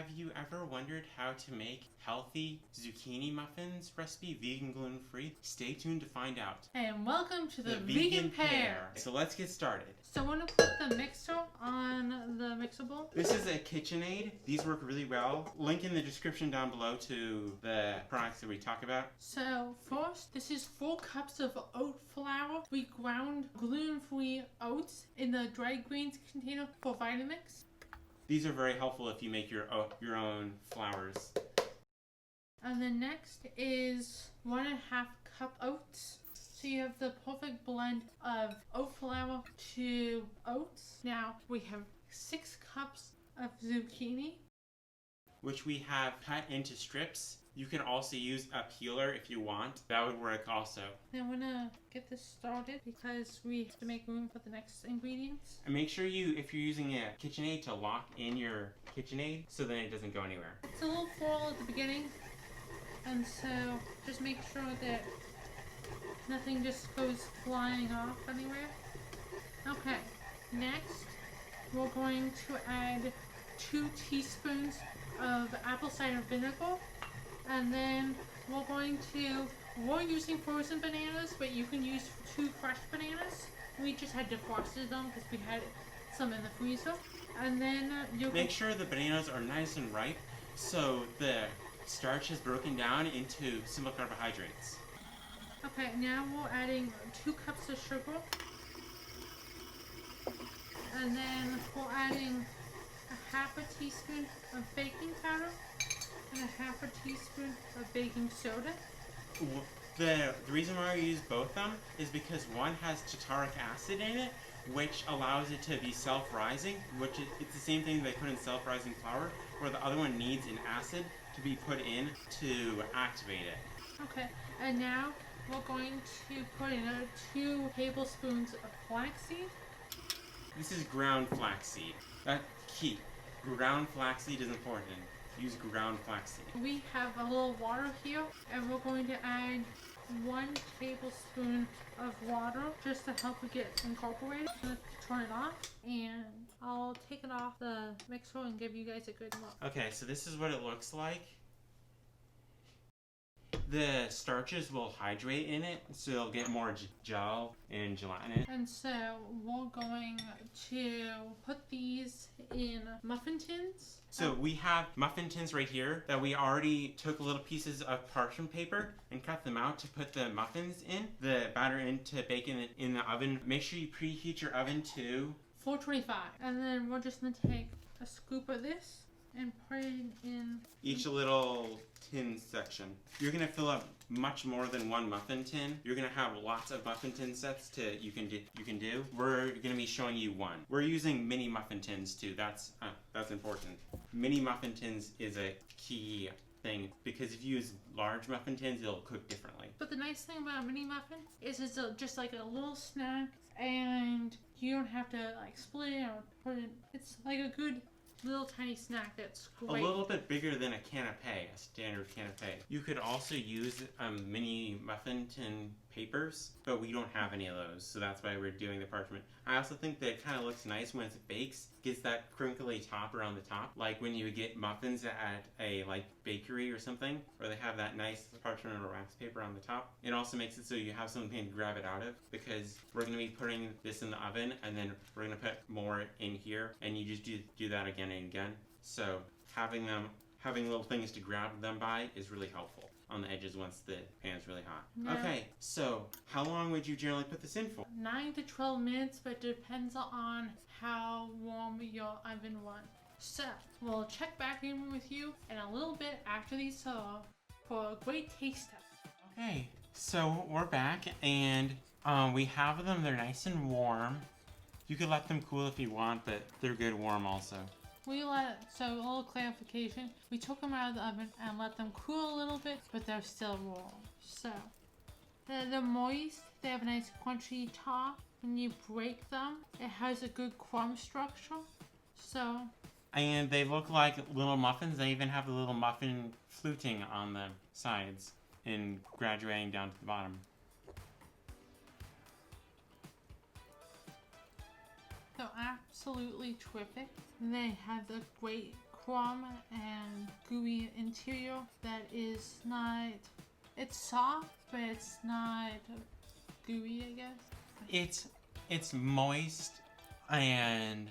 Have you ever wondered how to make healthy zucchini muffins recipe, vegan, gluten-free? Stay tuned to find out. And welcome to the Vegan Pair. So let's get started. So I want to put the mixer on the mixer bowl. This is a KitchenAid. These work really well. Link in the description down below to the products that we talk about. So first, this is 4 cups of oat flour. We ground gluten-free oats in the dry grains container for Vitamix. These are very helpful if you make your own flours. And then next is 1.5 cup oats. So you have the perfect blend of oat flour to oats. Now we have 6 cups of zucchini, which we have cut into strips. You can also use a peeler if you want. That would work also. Now I'm gonna get this started because we have to make room for the next ingredients. And make sure if you're using a KitchenAid, to lock in your KitchenAid so then it doesn't go anywhere. It's a little fall at the beginning, and so just make sure that nothing just goes flying off anywhere. Okay, next we're going to add 2 teaspoons of apple cider vinegar. And then we're using frozen bananas, but you can use 2 fresh bananas. We just had defrosted them because we had some in the freezer. And then make sure the bananas are nice and ripe so the starch is broken down into simple carbohydrates. Okay, now we're adding 2 cups of sugar. And then we're adding a 1/2 teaspoon of baking powder and a 1/2 teaspoon of baking soda. The reason why I use both of them is because one has tartaric acid in it, which allows it to be self-rising, it's the same thing they put in self-rising flour, where the other one needs an acid to be put in to activate it. Okay, and now we're going to put in 2 tablespoons of flaxseed. This is ground flaxseed. That's key. Ground flaxseed is important. Use ground flaxseed. We have a little water here, and we're going to add 1 tablespoon of water just to help it get incorporated. I'm going to turn it off, and I'll take it off the mixer and give you guys a good look. Okay, so this is what it looks like. The starches will hydrate in it, so you'll get more gel and gelatinous. And so we're going to put these in muffin tins. So we have muffin tins right here that we already took little pieces of parchment paper and cut them out to put the muffins in, the batter in to bake in the oven. Make sure you preheat your oven to 425. And then we're just going to take a scoop of this and put it in each little tin section. You're gonna fill up much more than 1 muffin tin. You're gonna have lots of muffin tin sets you can do. We're gonna be showing you one. We're using mini muffin tins too. That's important. Mini muffin tins is a key thing because if you use large muffin tins, it'll cook differently. But the nice thing about mini muffins is it's just like a little snack, and you don't have to like split it or put it. It's like a good little tiny snack that's great. A little bit bigger than a canapé, a standard canapé. You could also use mini muffin tin papers, but we don't have any of those, so that's why we're doing the parchment. I also think that it kind of looks nice when it bakes. Gets that crinkly top around the top, like when you get muffins at a bakery or something, where they have that nice parchment or wax paper on the top. It also makes it so you have something to grab it out of, because we're going to be putting this in the oven, and then we're going to put more in here, and you just do that again and again. So having little things to grab them by is really helpful on the edges once the pan's really hot. No. Okay, so how long would you generally put this in for? 9 to 12 minutes, but it depends on how warm your oven wants. So we'll check back in with you in a little bit after these thaw for a great taste test. Okay, so we're back, and we have them. They're nice and warm. You could let them cool if you want, but they're good warm also. So a little clarification, we took them out of the oven and let them cool a little bit, but they're still warm. So they're moist, they have a nice crunchy top. When you break them, it has a good crumb structure. And they look like little muffins. They even have the little muffin fluting on the sides and graduating down to the bottom. So absolutely terrific. And they have the great crumb and gooey interior that is not, it's soft, but it's not gooey, I guess. It's moist, and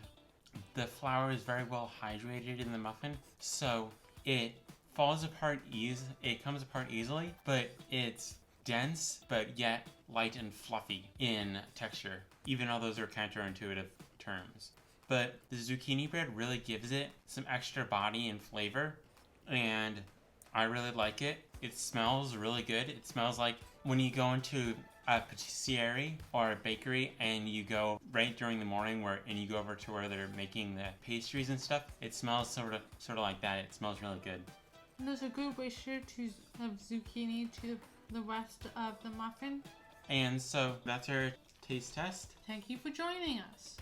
the flour is very well hydrated in the muffin, so it falls apart it comes apart easily, but it's dense, but yet light and fluffy in texture, even though those are counterintuitive terms. But the zucchini bread really gives it some extra body and flavor, and I really like it. It smells really good. It smells like when you go into a patisserie or a bakery and you go right during the morning and you go over to where they're making the pastries and stuff. It smells sort of like that. It smells really good. And there's a good ratio of zucchini to the rest of the muffin. And so that's our taste test. Thank you for joining us.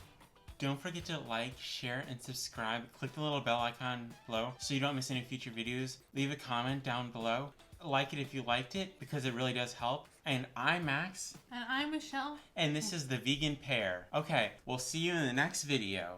Don't forget to like, share, and subscribe. Click the little bell icon below so you don't miss any future videos. Leave a comment down below. Like it if you liked it, because it really does help. And I'm Max. And I'm Michelle. And this is the Vegan Pear. Okay, we'll see you in the next video.